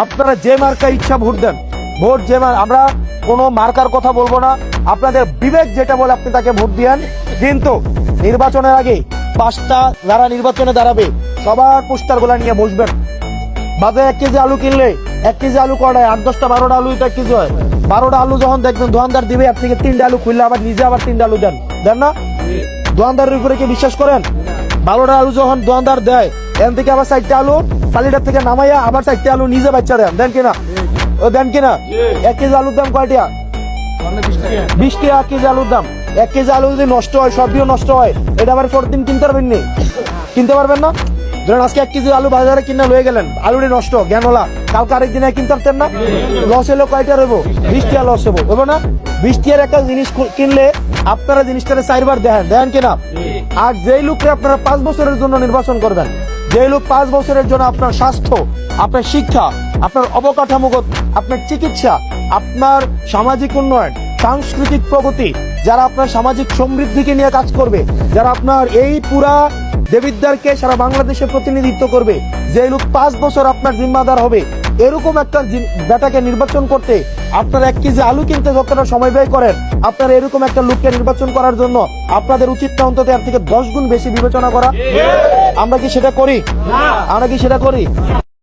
আপনারা যে মার্কা ইচ্ছা ভোট দেন, ভোট যে আমরা কোনো মার্কার কথা বলবো না, আপনাদের বিবেক যেটা বলে আপনি তাকে ভোট দিয়েন। কিন্তু নির্বাচনের আগে 5টা যারা নির্বাচনে দাঁড়াবে সবার পোস্টার গুলা নিয়ে বসবেন। বাজারে 1 কেজি আলু কিনলে 1 কেজি আলু কড়ায় 8, 10টা 12টা আলু তো 1 কেজি হয়। 12টা আলু যখন দেখবেন দোকানদার দিবে, আপনি 3টা আলু খুললে আবার নিজে আবার 3টা আলু দেন না? দোকানদারের উপরে কি বিশ্বাস করেন? 12টা আলু যখন দোকানদার দেয়, এখান থেকে আবার 4টা আলু পালিটার থেকে নামাইয়া আবার 4টা আলু নিজে বাচ্চা দেন কিনা? ও দেন কিনা? 1 কেজি আলুর দাম কয়টা? 20 টাকা 1 কেজি আলুর দাম। 1 কেজি আলু যদি নষ্ট হয়, সবজিও নষ্ট হয়, এটা আবার পরের দিন কিনতে পারবেন নি? কিনতে পারবেন না? ধরেন আজকে 1 কেজি আলু বাজারে কিনে লয়ে গেলেন, আলুটি নষ্ট জ্ঞানওয়ালা, কালকে আরেক দিনে কিনতে পারতেন না? লস হলো কয়টা রইব? 20 টাকা লস হবো না? 20 টাকার একটা জিনিস কিনলে আপনারা জিনিসটারে 4বার দেখেন কিনা? আর যেই লোককে আপনারা 5 বছরের জন্য নির্বাচন করবেন, যে লোক 5 বছরের জন্য আপনার স্বাস্থ্য, আপনার শিক্ষা, আপনার অবকাঠামোগত, আপনার চিকিৎসা, আপনার সামাজিক উন্নয়ন, সাংস্কৃতিক প্রগতি, যারা আপনার সামাজিক সমৃদ্ধিকে নিয়ে কাজ করবে, যারা আপনার এই পুরা দেবিদ্বারকে সারা বাংলাদেশে প্রতিনিধিত্ব করবে, যে লোক 5 বছর আপনার জিম্মাদার হবে, এরকম একটা বেটাকে নির্বাচন করতে আপনার 1 কেজি আলু কিনতে যতটা সময় ব্যয় করেন, আপনার এরকম একটা লোককে নির্বাচন করার জন্য আপনাদের উচিত না অন্তত এর থেকে 10 গুণ বেশি বিবেচনা করা? আমরা কি সেটা করি?